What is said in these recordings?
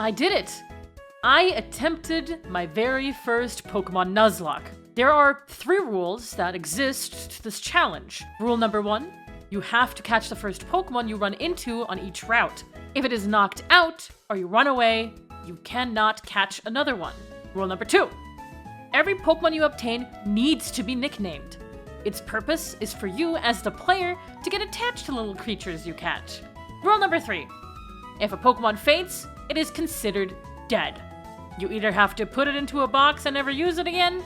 I did it! I attempted my very first Pokemon Nuzlocke. There are 3 rules that exist to this challenge. Rule number 1, you have to catch the first Pokemon you run into on each route. If it is knocked out, or you run away, you cannot catch another one. Rule number 2, every Pokemon you obtain needs to be nicknamed. Its purpose is for you as the player to get attached to little creatures you catch. Rule number 3, if a Pokemon faints, it is considered dead. You either have to put it into a box and never use it again,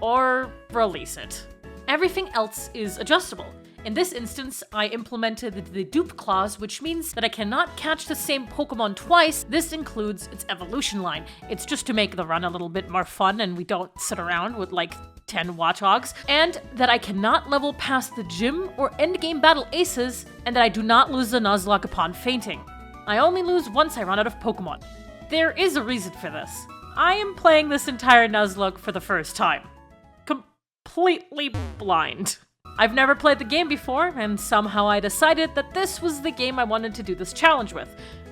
or release it. Everything else is adjustable. In this instance, I implemented the dupe clause, which means that I cannot catch the same Pokemon twice. This includes its evolution line. It's just to make the run a little bit more fun and we don't sit around with like 10 Watchhogs. And that I cannot level past the gym or endgame battle aces, and that I do not lose the Nuzlocke upon fainting. I only lose once I run out of Pokemon. There is a reason for this. I am playing this entire Nuzlocke for the first time. Completely blind. I've never played the game before, and somehow I decided that this was the game I wanted to do this challenge with.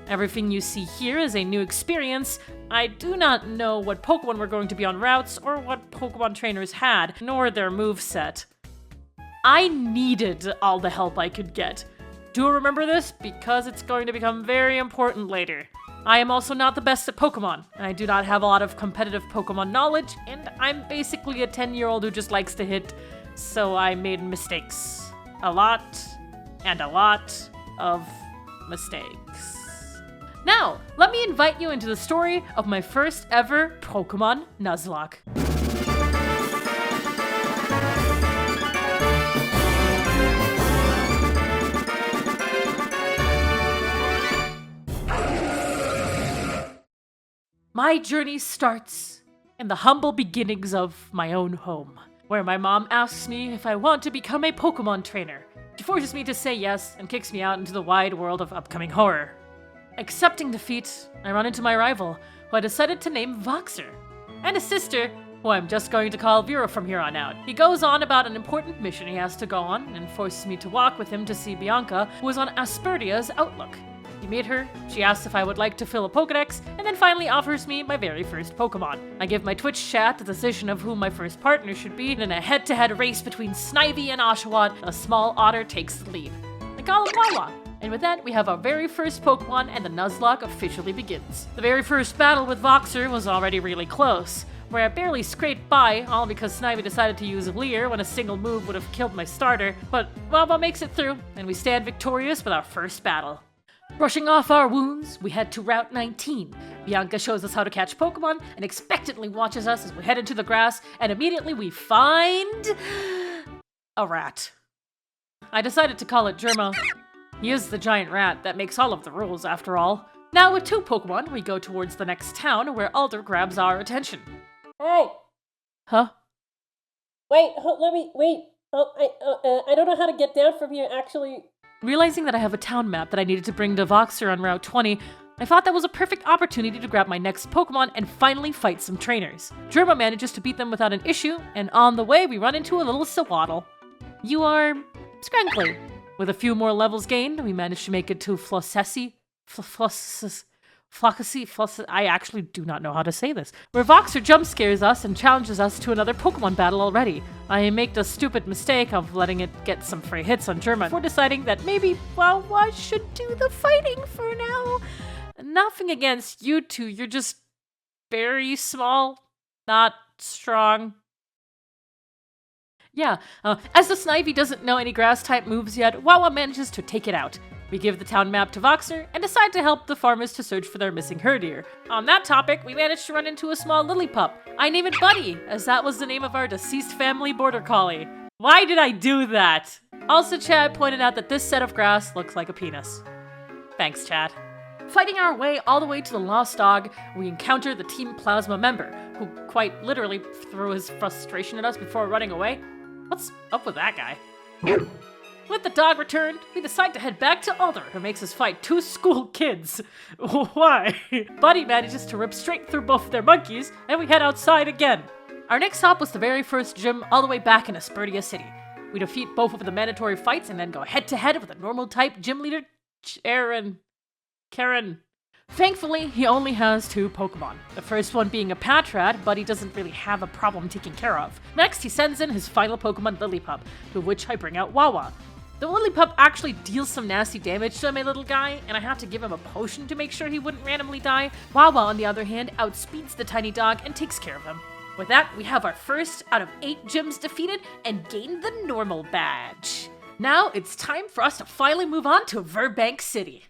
Everything you see here is a new experience. I do not know what Pokemon were going to be on routes, or what Pokemon trainers had, nor their moveset. I needed all the help I could get. Do remember this, because it's going to become very important later. I am also not the best at Pokemon. I do not have a lot of competitive Pokemon knowledge, and I'm basically a 10-year-old who just likes to hit, so I made mistakes. A lot of mistakes. Now, let me invite you into the story of my first ever Pokemon Nuzlocke. My journey starts in the humble beginnings of my own home, where my mom asks me if I want to become a Pokemon trainer. She forces me to say yes and kicks me out into the wide world of upcoming horror. Accepting defeat, I run into my rival, who I decided to name Voxer, and a sister, who I'm just going to call Vera from here on out. He goes on about an important mission he has to go on, and forces me to walk with him to see Bianca, who is on Asperdia's Outlook. We meet her, she asks if I would like to fill a Pokedex, and then finally offers me my very first Pokemon. I give my Twitch chat the decision of who my first partner should be, and in a head-to-head race between Snivy and Oshawott, a small otter takes the lead. I call him Wawa. And with that, we have our very first Pokemon, and the Nuzlocke officially begins. The very first battle with Voxer was already really close, where I barely scraped by, all because Snivy decided to use Leer when a single move would have killed my starter, but Wawa makes it through, and we stand victorious with our first battle. Brushing off our wounds, we head to Route 19. Bianca shows us how to catch Pokemon and expectantly watches us as we head into the grass, and immediately we find a rat. I decided to call it Germo. He is the giant rat that makes all of the rules, after all. Now with 2 Pokemon, we go towards the next town where Alder grabs our attention. Hey! Huh? Wait. I don't know how to get down from here, actually. Realizing that I have a town map that I needed to bring to Voxer on Route 20, I thought that was a perfect opportunity to grab my next Pokemon and finally fight some trainers. Germa manages to beat them without an issue, and on the way we run into a little Sawaddle. You are Scrankly. With a few more levels gained, we managed to make it to Floccessi. I actually do not know how to say this. Where Voxer jump scares us and challenges us to another Pokemon battle already. I make the stupid mistake of letting it get some free hits on Germa before deciding that maybe Wawa should do the fighting for now. Nothing against you two, you're just very small, not strong. Yeah, as the Snivy doesn't know any grass-type moves yet, Wawa manages to take it out. We give the town map to Voxer and decide to help the farmers to search for their missing herdier. On that topic, we managed to run into a small lily pup. I name it Buddy, as that was the name of our deceased family border collie. Why did I do that? Also, Chad pointed out that this set of grass looks like a penis. Thanks, Chad. Fighting our way all the way to the Lost Dog, we encounter the Team Plasma member, who quite literally threw his frustration at us before running away. What's up with that guy? With the dog returned, we decide to head back to Alder, who makes us fight 2 school kids. Why? Buddy manages to rip straight through both of their monkeys, and we head outside again. Our next stop was the very first gym all the way back in Asperdia City. We defeat both of the mandatory fights and then go head-to-head with a normal-type gym leader, Karen, Thankfully, he only has 2 Pokemon. The first one being a Patrat, but he doesn't really have a problem taking care of. Next, he sends in his final Pokemon, Lillipup, to which I bring out Wawa. The Lillipup actually deals some nasty damage to my little guy, and I have to give him a potion to make sure he wouldn't randomly die. Wawa, on the other hand, outspeeds the tiny dog and takes care of him. With that, we have our first out of 8 gyms defeated and gained the normal badge. Now it's time for us to finally move on to Verbank City.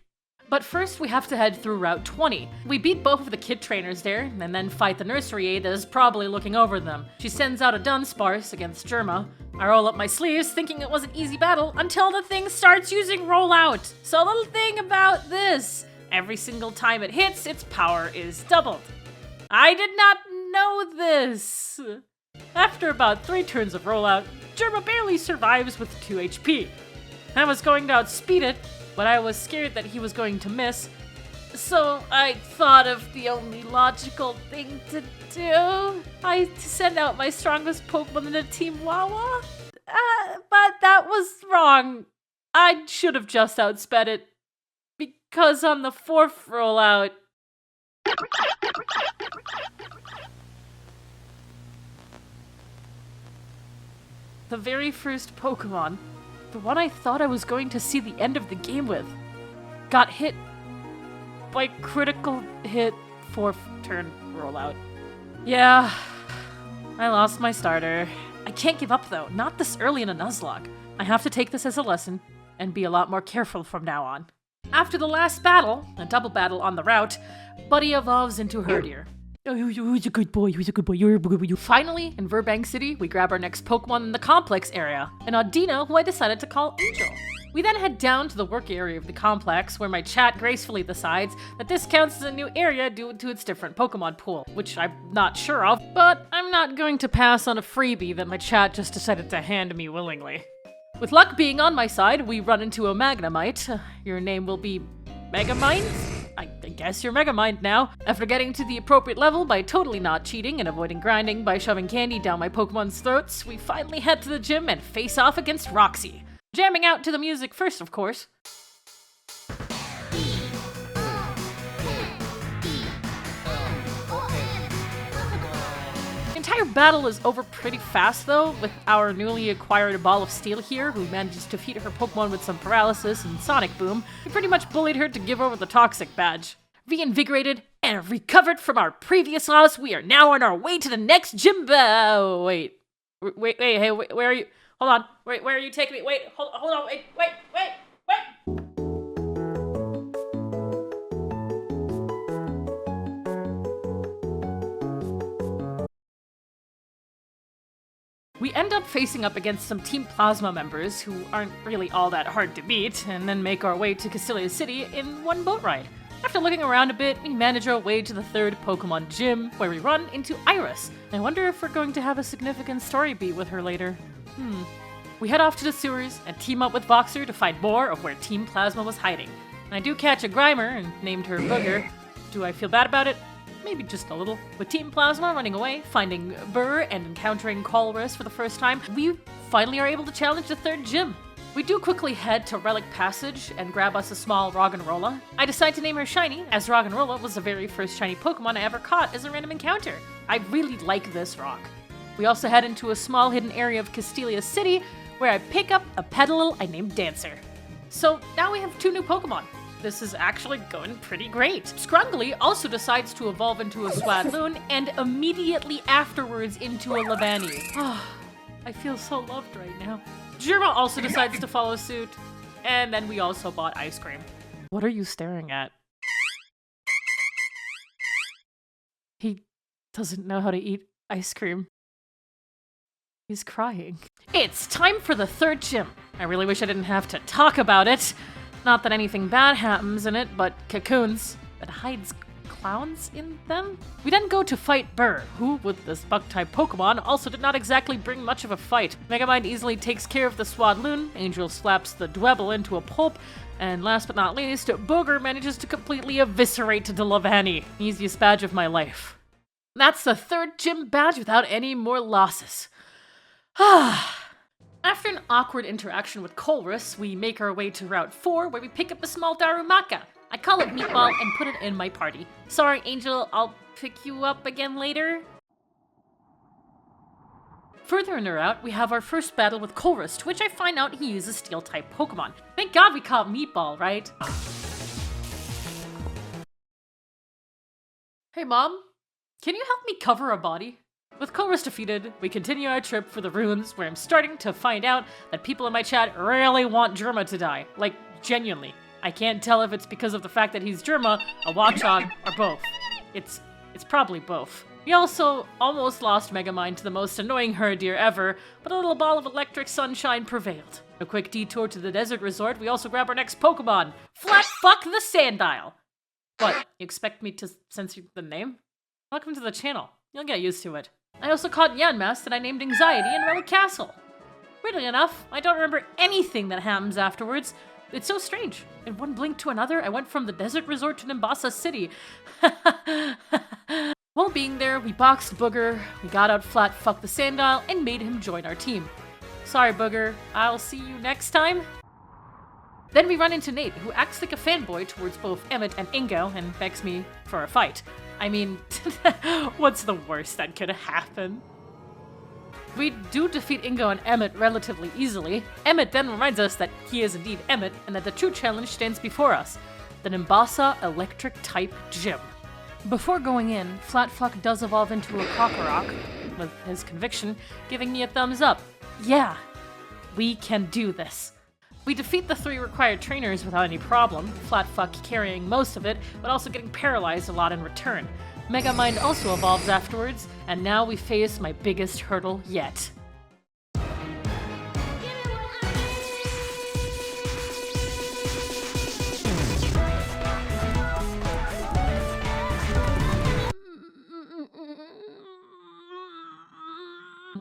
But first, we have to head through Route 20. We beat both of the kid trainers there, and then fight the nursery aide that is probably looking over them. She sends out a Dunsparce against Germa. I roll up my sleeves, thinking it was an easy battle, until the thing starts using Rollout. So a little thing about this. Every single time it hits, its power is doubled. I did not know this. After about 3 turns of Rollout, Germa barely survives with 2 HP. I was going to outspeed it, but I was scared that he was going to miss, so I thought of the only logical thing to do. I sent out my strongest Pokemon in the team, Wawa. But that was wrong. I should have just outsped it, because on the 4th rollout... the very first Pokemon, the one I thought I was going to see the end of the game with, got hit by critical hit 4th turn rollout. Yeah, I lost my starter. I can't give up though, not this early in a Nuzlocke. I have to take this as a lesson and be a lot more careful from now on. After the last battle, a double battle on the route, Buddy evolves into Herdier. Oh, he's a good boy, you're a good boy. Finally, in Verbank City, we grab our next Pokemon in the complex area, an Audino who I decided to call Angel. We then head down to the work area of the complex, where my chat gracefully decides that this counts as a new area due to its different Pokemon pool, which I'm not sure of, but I'm not going to pass on a freebie that my chat just decided to hand me willingly. With luck being on my side, we run into a Magnemite. Your name will be Megamind? I guess you're Megamind now. After getting to the appropriate level by totally not cheating and avoiding grinding by shoving candy down my Pokemon's throats, we finally head to the gym and face off against Roxy. Jamming out to the music first, of course. The entire battle is over pretty fast though, with our newly acquired Ball of Steel here, who manages to defeat her Pokemon with some paralysis and Sonic Boom. We pretty much bullied her to give over the Toxic Badge. Reinvigorated and recovered from our previous loss, we are now on our way to the next gym wait, hey, where are you? Hold on, where are you taking me? Wait, hold on, wait. We end up facing up against some Team Plasma members who aren't really all that hard to beat, and then make our way to Castelia City in one boat ride. After looking around a bit, we manage our way to the 3rd Pokemon gym, where we run into Iris. I wonder if we're going to have a significant story beat with her later. We head off to the sewers and team up with Boxer to find more of where Team Plasma was hiding. And I do catch a Grimer and named her Booger. Do I feel bad about it? Maybe just a little. With Team Plasma running away, finding Burr, and encountering Colress for the first time, we finally are able to challenge the 3rd gym. We do quickly head to Relic Passage and grab us a small Roggenrola. I decide to name her Shiny, as Roggenrola was the very first shiny Pokemon I ever caught as a random encounter. I really like this rock. We also head into a small hidden area of Castelia City, where I pick up a Petalil I named Dancer. So now we have 2 new Pokemon. This is actually going pretty great. Scrungly also decides to evolve into a Swadloon, and immediately afterwards into a Lavani. I feel so loved right now. Germa also decides to follow suit, and then we also bought ice cream. What are you staring at? He doesn't know how to eat ice cream. He's crying. It's time for the 3rd gym. I really wish I didn't have to talk about it. Not that anything bad happens in it, but cocoons that hides clowns in them? We then go to fight Burr, who, with this bug-type Pokemon, also did not exactly bring much of a fight. Megamind easily takes care of the Swadloon, Angel slaps the Dwebble into a pulp, and last but not least, Booger manages to completely eviscerate the Lavani. Easiest badge of my life. That's the 3rd gym badge without any more losses. After an awkward interaction with Colress, we make our way to Route 4, where we pick up a small Darumaka. I call it Meatball and put it in my party. Sorry, Angel, I'll pick you up again later. Further in our route, we have our first battle with Colress, to which I find out he uses Steel-type Pokemon. Thank God we caught Meatball, right? Hey Mom, can you help me cover a body? With Colress defeated, we continue our trip for the ruins, where I'm starting to find out that people in my chat really want Germa to die. Like, genuinely. I can't tell if it's because of the fact that he's Germa, a Watchog, or both. It's probably both. We also almost lost Megamind to the most annoying Herdier ever, but a little ball of electric sunshine prevailed. A quick detour to the desert resort, we also grab our next Pokemon, Flatfuck the Sandile. What, you expect me to censor the name? Welcome to the channel. You'll get used to it. I also caught Yanmask that I named Anxiety in Relic Castle. Weirdly enough, I don't remember anything that happens afterwards. It's so strange. In one blink to another, I went from the desert resort to Nimbasa City. While being there, we boxed Booger, we got out Flatfuck the Sandile, and made him join our team. Sorry, Booger. I'll see you next time. Then we run into Nate, who acts like a fanboy towards both Emmett and Ingo, and begs me for a fight. I mean, what's the worst that could happen? We do defeat Ingo and Emmett relatively easily. Emmett then reminds us that he is indeed Emmett, and that the true challenge stands before us, the Nimbasa Electric-type Gym. Before going in, Flatfuck does evolve into a Krokorok, with his conviction giving me a thumbs up. Yeah, we can do this. We defeat the 3 required trainers without any problem, Flatfuck carrying most of it, but also getting paralyzed a lot in return. Megamind also evolves afterwards, and now we face my biggest hurdle yet.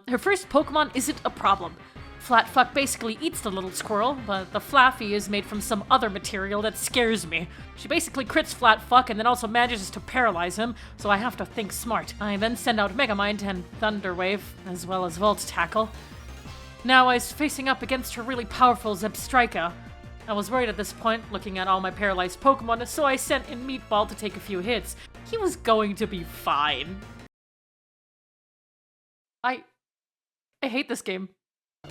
Her first Pokemon isn't a problem. Flatfuck basically eats the little squirrel, but the Flaffy is made from some other material that scares me. She basically crits Flatfuck and then also manages to paralyze him, so I have to think smart. I then send out Megamind and Thunder Wave, as well as Volt Tackle. Now I was facing up against her really powerful Zebstrika. I was worried at this point, looking at all my paralyzed Pokemon, so I sent in Meatball to take a few hits. He was going to be fine. I hate this game.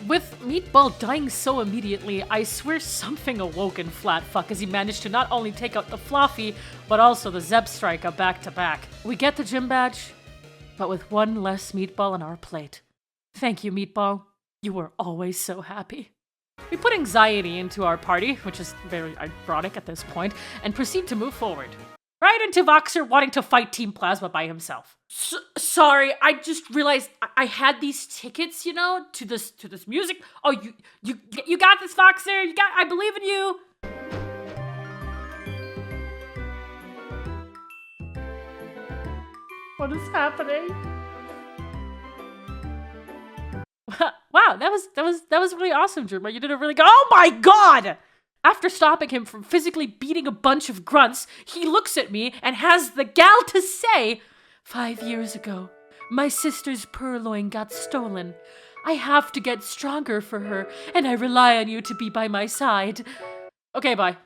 With Meatball dying so immediately, I swear something awoke in Flatfuck as he managed to not only take out the Fluffy, but also the Zebstrika back to back. We get the gym badge, but with one less Meatball on our plate. Thank you, Meatball. You were always so happy. We put Anxiety into our party, which is very ironic at this point, and proceed to move forward. Right into Voxer wanting to fight Team Plasma by himself. Sorry, I just realized I had these tickets, you know, to this music. Oh, you got this, Voxer. I believe in you. What is happening? Wow, that was really awesome, Germa. You did a really good. Oh my God! After stopping him from physically beating a bunch of grunts, he looks at me and has the gall to say, 5 years ago, my sister's purloin got stolen. I have to get stronger for her, and I rely on you to be by my side. Okay, bye.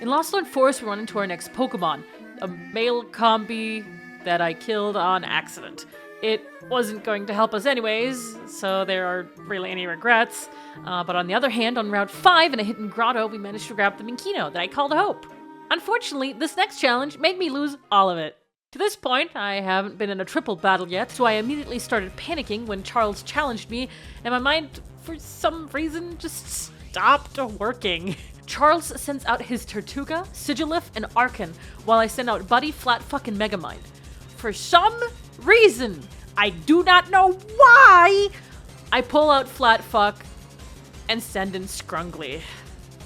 In Lostland Forest, we run into our next Pokemon, a male combi that I killed on accident. It wasn't going to help us anyways, so there aren't really any regrets. But on the other hand, on Route 5 in a hidden grotto, we managed to grab the Minkino that I called Hope. Unfortunately, this next challenge made me lose all of it. To this point, I haven't been in a triple battle yet, so I immediately started panicking when Charles challenged me, and my mind, for some reason, just stopped working. Charles sends out his Tortuga, Sigilif, and Arcan, while I send out Buddy, Flatfuck, and Megamind. For some reason, I do not know why, I pull out Flatfuck and send in Scrungly.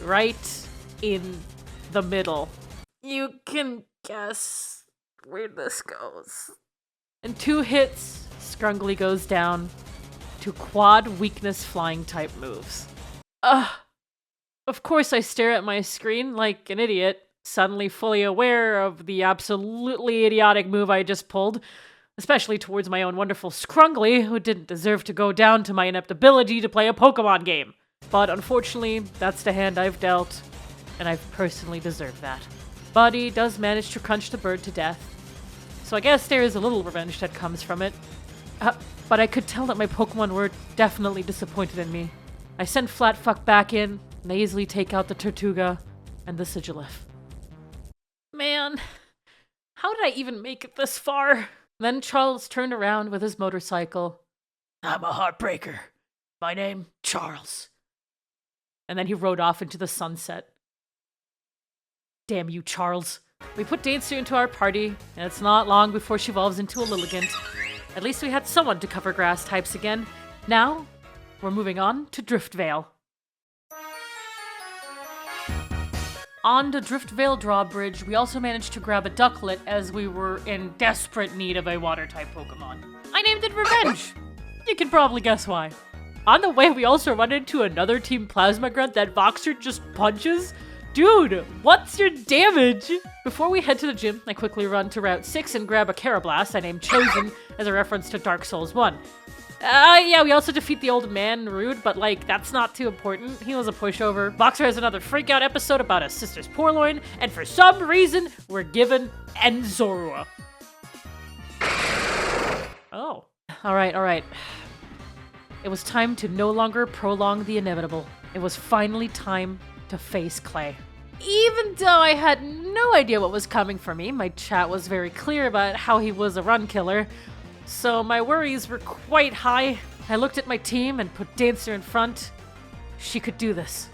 Right in the middle. You can guess where this goes. In 2 hits, Scrungly goes down to quad weakness flying type moves. Of course I stare at my screen like an idiot, suddenly fully aware of the absolutely idiotic move I just pulled, especially towards my own wonderful Scrungly, who didn't deserve to go down to my inept ability to play a Pokemon game. But unfortunately, that's the hand I've dealt, and I've personally deserved that. but he does manage to crunch the bird to death. So I guess there is a little revenge that comes from it. But I could tell that my Pokemon were definitely disappointed in me. I send Flatfuck back in, and I easily take out the Tortuga and the Sigilif. Man, how did I even make it this far? Then Charles turned around with his motorcycle. I'm a heartbreaker. My name, Charles. And then he rode off into the sunset. Damn you, Charles. We put Dancer into our party, and it's not long before she evolves into a Lilligant. At least we had someone to cover grass types again. Now, we're moving on to Driftvale. On the Driftvale drawbridge, we also managed to grab a Ducklet as we were in desperate need of a Water-type Pokemon. I named it Revenge! You can probably guess why. On the way, we also run into another Team Plasma Grunt that Voxer just punches. Dude, what's your damage? Before we head to the gym, I quickly run to Route 6 and grab a Carablast I named Chosen as a reference to Dark Souls 1. Yeah, we also defeat the old man, Rude, but like, that's not too important. He was a pushover. Voxer has another freakout episode about his sister's Porloin, and for some reason, we're given Enzorua. Oh. Alright. It was time to no longer prolong the inevitable. It was finally time to face Clay. Even though I had no idea what was coming for me, my chat was very clear about how he was a run killer, so my worries were quite high. I looked at my team and put Dancer in front. She could do this.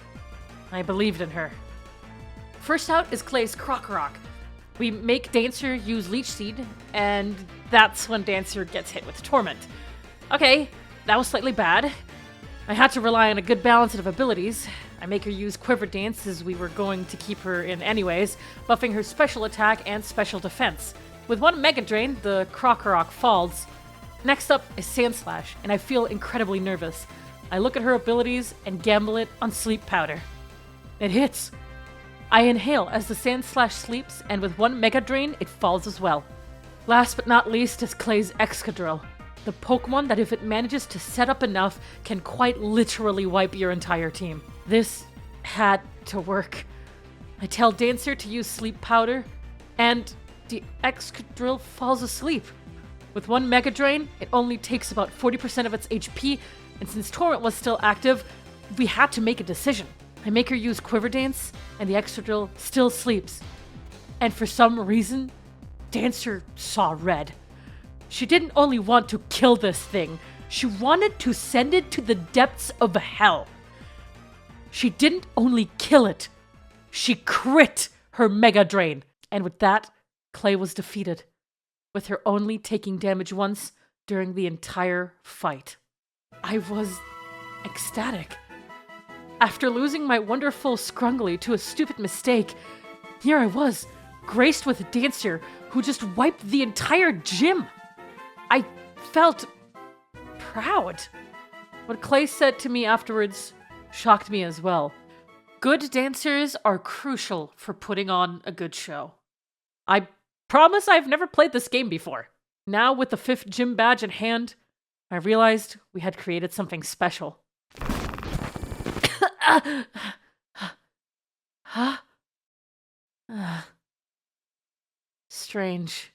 I believed in her. First out is Clay's Krokorok. We make Dancer use Leech Seed, and that's when Dancer gets hit with Torment. Okay, that was slightly bad. I had to rely on a good balance of abilities. I make her use Quiver Dance as we were going to keep her in anyways, buffing her special attack and special defense. With one Mega Drain, the Krokorok falls. Next up is Sandslash, and I feel incredibly nervous. I look at her abilities and gamble it on Sleep Powder. It hits. I inhale as the Sandslash sleeps, and with one Mega Drain, it falls as well. Last but not least is Clay's Excadrill, the Pokemon that if it manages to set up enough, can quite literally wipe your entire team. This had to work. I tell Dancer to use Sleep Powder, and the Excadrill falls asleep. With one Mega Drain, it only takes about 40% of its HP, and since Torrent was still active, we had to make a decision. I make her use Quiver Dance, and the Excadrill still sleeps. And for some reason, Dancer saw red. She didn't only want to kill this thing, she wanted to send it to the depths of hell. She didn't only kill it, she crit her Mega Drain. And with that, Clay was defeated, with her only taking damage once during the entire fight. I was ecstatic. After losing my wonderful Scrungly to a stupid mistake, here I was, graced with a Dancer who just wiped the entire gym. I felt proud. What Clay said to me afterwards shocked me as well. Good dancers are crucial for putting on a good show. I promise I've never played this game before. Now, with the 5th gym badge in hand, I realized we had created something special. Huh? Strange.